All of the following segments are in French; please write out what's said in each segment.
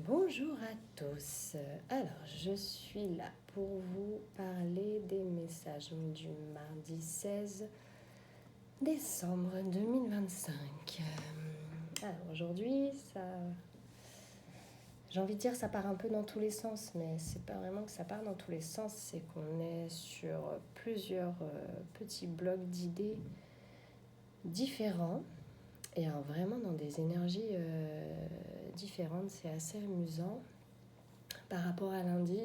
Bonjour à tous. Alors, je suis là pour vous parler des messages du mardi 16 décembre 2025. Alors, aujourd'hui, j'ai envie de dire ça part un peu dans tous les sens, mais c'est pas vraiment que ça part dans tous les sens, c'est qu'on est sur plusieurs petits blocs d'idées différents et vraiment dans des énergies différentes. C'est assez amusant par rapport à lundi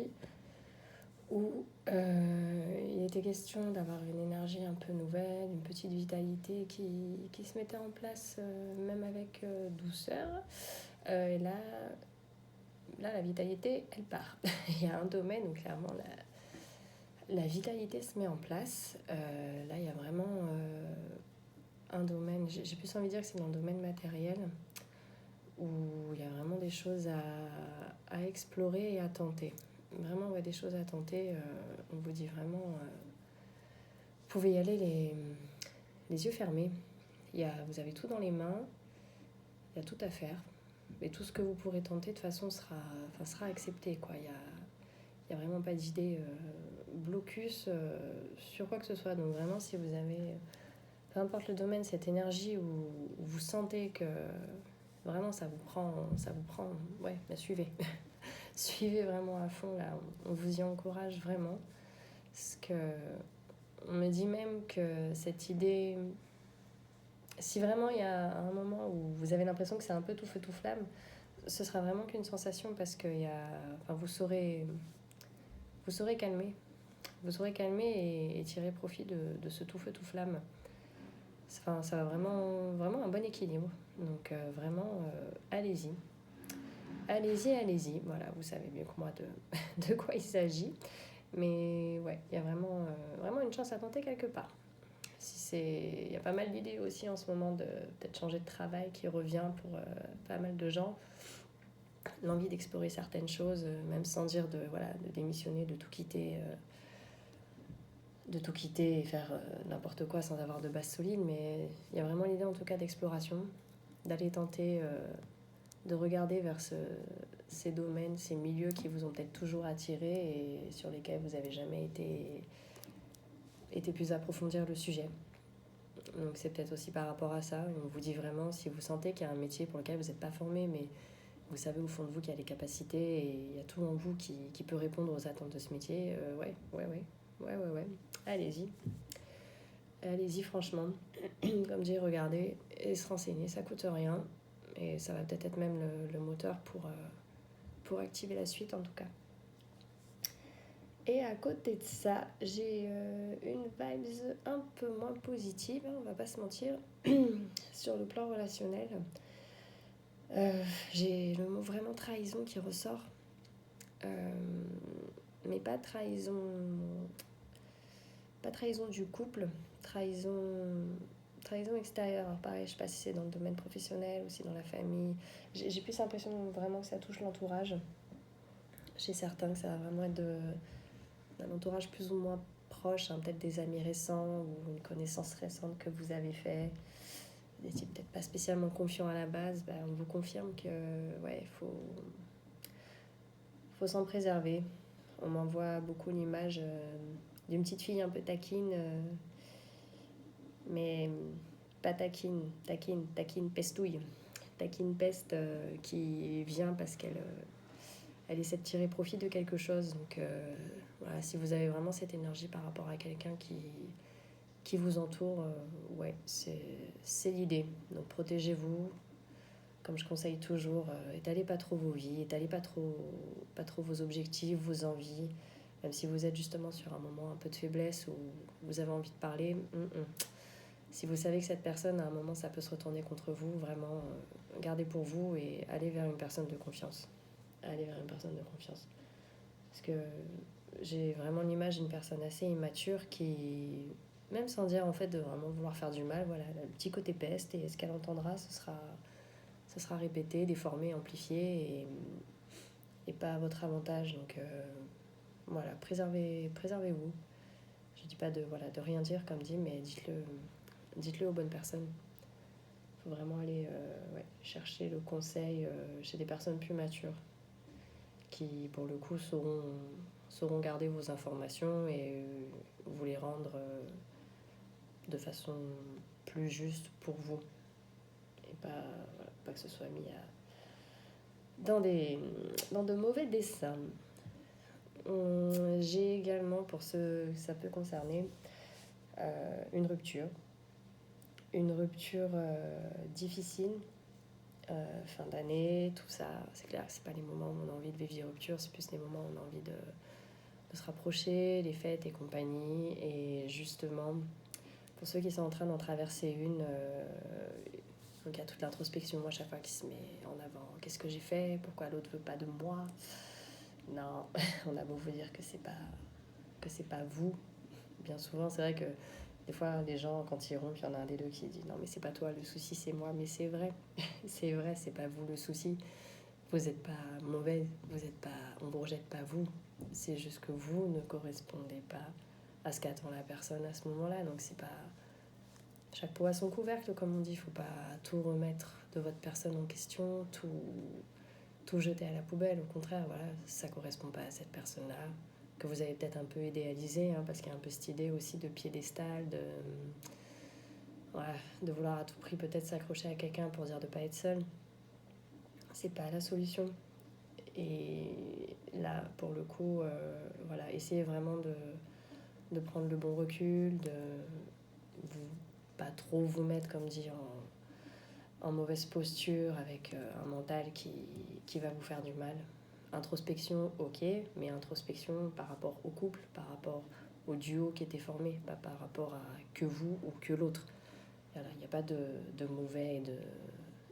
où il était question d'avoir une énergie un peu nouvelle, une petite vitalité qui se mettait en place même avec douceur. Et là, la vitalité, elle part. Il y a un domaine où clairement la vitalité se met en place. Là, il y a vraiment un domaine, j'ai plus envie de dire que c'est dans le domaine matériel, où il y a vraiment des choses à explorer et à tenter. Vraiment, ouais, des choses à tenter. On vous dit vraiment, vous pouvez y aller les yeux fermés. Vous avez tout dans les mains, il y a tout à faire. Et tout ce que vous pourrez tenter, de toute façon, sera accepté, quoi. Il y a vraiment pas d'idée blocus sur quoi que ce soit. Donc vraiment, si vous avez, peu importe le domaine, cette énergie où vous sentez que vraiment ça vous prend, ouais, bah suivez. Suivez vraiment à fond, là, on vous y encourage vraiment. Parce que on me dit même que cette idée, si vraiment il y a un moment où vous avez l'impression que c'est un peu tout feu tout flamme, ce sera vraiment qu'une sensation parce que vous saurez calmer. Vous saurez calmer et tirer profit de ce tout feu tout flamme. Enfin, ça va vraiment un bon équilibre. Donc vraiment, allez-y. Allez-y. Voilà, vous savez mieux que moi de quoi il s'agit. Mais ouais, il y a vraiment une chance à tenter quelque part. Il y a pas mal d'idées aussi en ce moment de peut-être changer de travail qui revient pour pas mal de gens. L'envie d'explorer certaines choses, même sans dire de démissionner, de tout quitter et faire n'importe quoi sans avoir de base solide. Mais il y a vraiment l'idée en tout cas d'exploration, d'aller tenter de regarder vers ces domaines, ces milieux qui vous ont peut-être toujours attiré et sur lesquels vous n'avez jamais été plus approfondir le sujet. Donc c'est peut-être aussi par rapport à ça. On vous dit vraiment, si vous sentez qu'il y a un métier pour lequel vous n'êtes pas formé, mais vous savez au fond de vous qu'il y a les capacités et il y a tout en vous qui peut répondre aux attentes de ce métier, ouais. Allez-y. Allez-y franchement. Comme dit, regardez et se renseigner, ça coûte rien. Et ça va peut-être être même le moteur pour activer la suite en tout cas. Et à côté de ça, j'ai une vibes un peu moins positive, on va pas se mentir, sur le plan relationnel. J'ai le mot vraiment trahison qui ressort. Mais pas trahison du couple, trahison extérieure. Alors pareil, je sais pas si c'est dans le domaine professionnel ou si dans la famille. J'ai plus l'impression vraiment que ça touche l'entourage. Chez certains, que ça va vraiment être d'un entourage plus ou moins proche, hein, peut-être des amis récents ou une connaissance récente que vous avez fait. Vous n'étiez peut-être pas spécialement confiant à la base, on vous confirme que ouais, faut s'en préserver. On m'envoie beaucoup l'image d'une petite fille un peu taquine, mais pas taquine, pestouille. Taquine peste qui vient parce qu'elle essaie de tirer profit de quelque chose. Donc voilà, si vous avez vraiment cette énergie par rapport à quelqu'un qui vous entoure, ouais, c'est l'idée. Donc protégez-vous, comme je conseille toujours, étalez pas trop vos vies, étalez pas trop vos objectifs, vos envies, même si vous êtes justement sur un moment un peu de faiblesse où vous avez envie de parler. Si vous savez que cette personne, à un moment, ça peut se retourner contre vous, vraiment, gardez pour vous et allez vers une personne de confiance. Parce que j'ai vraiment l'image d'une personne assez immature qui, même sans dire en fait de vraiment vouloir faire du mal, voilà, le petit côté peste, et ce qu'elle entendra, ce sera répété, déformé, amplifié et pas à votre avantage. Donc voilà, préservez-vous. Je dis pas de rien dire comme dit, mais dites-le aux bonnes personnes. Il faut vraiment aller chercher le conseil chez des personnes plus matures. qui, pour le coup, sauront garder vos informations et vous les rendre de façon plus juste pour vous. Et pas que ce soit mis dans de mauvais dessins. J'ai également, pour ceux que ça peut concerner, une rupture. Une rupture difficile, fin d'année, tout ça. C'est clair que c'est pas les moments où on a envie de vivre des ruptures, c'est plus les moments où on a envie de se rapprocher, les fêtes et compagnie. Et justement, pour ceux qui sont en train d'en traverser une, donc il y a toute l'introspection, moi, chaque fois qui se met en avant. Qu'est-ce que j'ai fait? Pourquoi l'autre veut pas de moi? Non, on a beau vous dire que c'est pas vous. Bien souvent, c'est vrai que des fois, les gens, quand ils rompent, il y en a un des deux qui dit « Non, mais c'est pas toi, le souci, c'est moi. » Mais c'est vrai, c'est pas vous le souci. Vous n'êtes pas mauvais, on ne vous rejette pas vous. C'est juste que vous ne correspondez pas à ce qu'attend la personne à ce moment-là. Donc, c'est pas... Chaque pot a son couvercle, comme on dit. Il ne faut pas tout remettre de votre personne en question, tout jeter à la poubelle. Au contraire, voilà, ça ne correspond pas à cette personne-là, que vous avez peut-être un peu idéalisé, parce qu'il y a un peu cette idée aussi de piédestal, de vouloir à tout prix peut-être s'accrocher à quelqu'un pour dire de ne pas être seul. C'est pas la solution. Et là, pour le coup, essayez vraiment de prendre le bon recul, de pas trop vous mettre, comme dit, en mauvaise posture avec un mental qui va vous faire du mal. Introspection, ok, mais introspection par rapport au couple, par rapport au duo qui était formé, pas par rapport à que vous ou que l'autre. Il n'y a pas de mauvais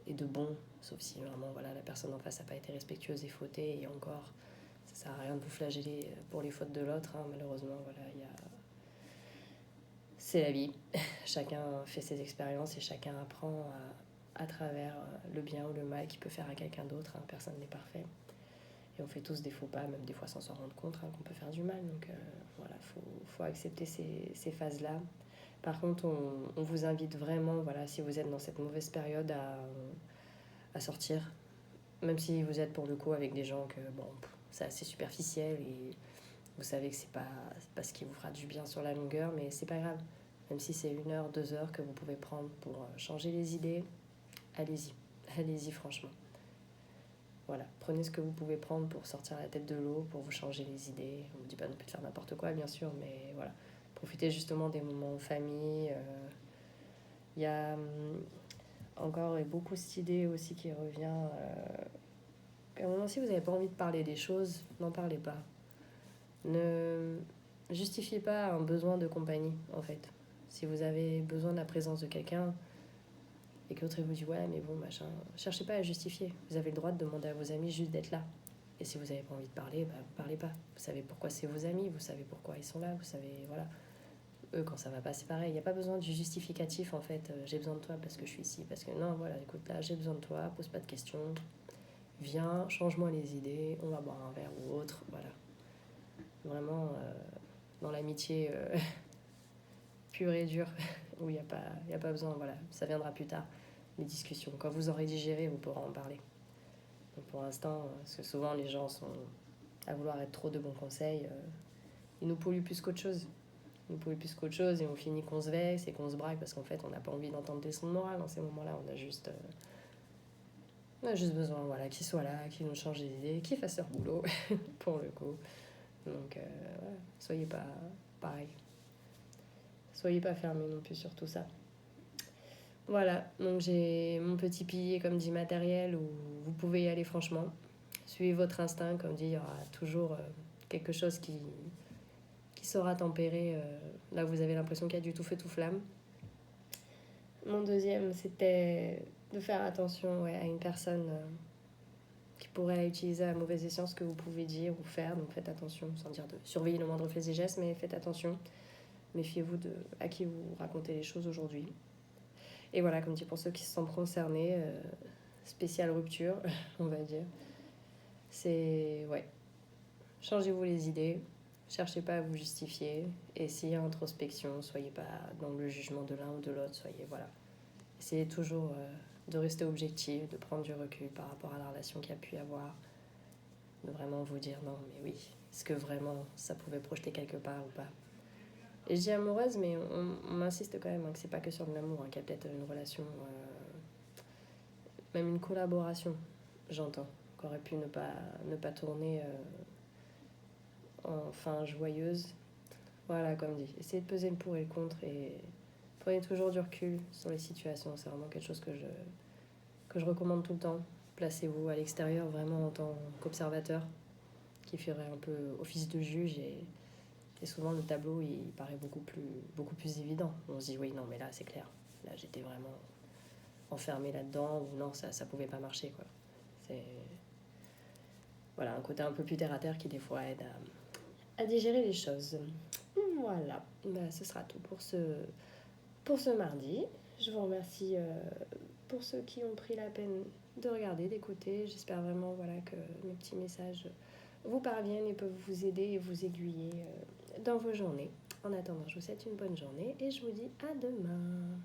et de bon, sauf si vraiment la personne en face n'a pas été respectueuse et fautée, et encore, ça sert à rien de vous flageller pour les fautes de l'autre, malheureusement, c'est la vie. Chacun fait ses expériences et chacun apprend à travers le bien ou le mal qu'il peut faire à quelqu'un d'autre. Personne n'est parfait. Et on fait tous des faux pas, même des fois sans s'en rendre compte, qu'on peut faire du mal. Donc faut accepter ces phases-là. Par contre, on vous invite vraiment, si vous êtes dans cette mauvaise période, à sortir. Même si vous êtes pour le coup avec des gens que, c'est assez superficiel et vous savez que c'est pas ce qui vous fera du bien sur la longueur, mais c'est pas grave. Même si c'est 1 heure, 2 heures que vous pouvez prendre pour changer les idées, allez-y. Allez-y franchement. Voilà, prenez ce que vous pouvez prendre pour sortir la tête de l'eau, pour vous changer les idées. On ne vous dit pas non plus de faire n'importe quoi, bien sûr, mais voilà. Profitez justement des moments en famille. Il y a encore beaucoup cette idée aussi qui revient. À un moment, si vous n'avez pas envie de parler des choses, n'en parlez pas. Ne justifiez pas un besoin de compagnie, en fait. Si vous avez besoin de la présence de quelqu'un et que l'autre vous dit ouais mais bon machin, cherchez pas à justifier. Vous avez le droit de demander à vos amis juste d'être là. Et si vous n'avez pas envie de parler, vous parlez pas. Vous savez pourquoi c'est vos amis, vous savez pourquoi ils sont là, vous savez, voilà. Eux, quand ça va pas, c'est pareil. Il n'y a pas besoin du justificatif, en fait. J'ai besoin de toi parce que je suis ici. Parce que non, voilà, écoute, là, j'ai besoin de toi, pose pas de questions. Viens, change-moi les idées, on va boire un verre ou autre, voilà. Vraiment, dans l'amitié pure et dure, où il n'y a pas besoin, voilà. Ça viendra plus tard, les discussions. Quand vous aurez digéré, vous pourrez en parler. Donc pour l'instant, parce que souvent les gens sont à vouloir être trop de bons conseils, ils nous polluent plus qu'autre chose. Ils nous polluent plus qu'autre chose et on finit qu'on se vexe et qu'on se braque parce qu'en fait on n'a pas envie d'entendre des sons de morale dans ces moments-là. On a juste besoin qu'ils soient là, qu'ils nous changent les idées, qu'ils fassent leur boulot pour le coup. Donc soyez pas pareil. Soyez pas fermés non plus sur tout ça. Voilà, donc j'ai mon petit pilier, comme dit, matériel, où vous pouvez y aller franchement. Suivez votre instinct, comme dit, il y aura toujours quelque chose qui saura tempérer là où vous avez l'impression qu'il y a du tout feu tout flamme. Mon deuxième, c'était de faire attention à une personne qui pourrait utiliser à mauvais escient ce que vous pouvez dire ou faire. Donc faites attention, sans dire de surveiller le moindre fait et geste, mais faites attention. Méfiez-vous à qui vous racontez les choses aujourd'hui. Et voilà, comme dit, pour ceux qui se sentent concernés, spéciale rupture, on va dire. C'est, changez-vous les idées, cherchez pas à vous justifier, et s'il y a introspection, soyez pas dans le jugement de l'un ou de l'autre, essayez toujours de rester objectif, de prendre du recul par rapport à la relation qu'il y a pu y avoir, de vraiment vous dire non, mais oui, est-ce que vraiment ça pouvait projeter quelque part ou pas. Et je dis amoureuse, mais on m'insiste quand même hein, que c'est pas que sur de l'amour, hein, qu'il y a peut-être une relation, même une collaboration, j'entends, qu'aurait pu ne pas tourner en fin joyeuse. Voilà, comme dit, essayez de peser le pour et le contre et prenez toujours du recul sur les situations. C'est vraiment quelque chose que je recommande tout le temps. Placez-vous à l'extérieur vraiment en tant qu'observateur qui ferait un peu office de juge et souvent le tableau il paraît beaucoup plus évident. On se dit oui non mais là c'est clair, là j'étais vraiment enfermée là-dedans ou non ça pouvait pas marcher quoi. C'est voilà un côté un peu plus terre à terre qui des fois aide à digérer les choses. Voilà, bah, ce sera tout pour ce mardi. Je vous remercie pour ceux qui ont pris la peine de regarder, d'écouter. J'espère vraiment voilà, que mes petits messages vous parviennent et peuvent vous aider et vous aiguiller dans vos journées. En attendant, je vous souhaite une bonne journée et je vous dis à demain.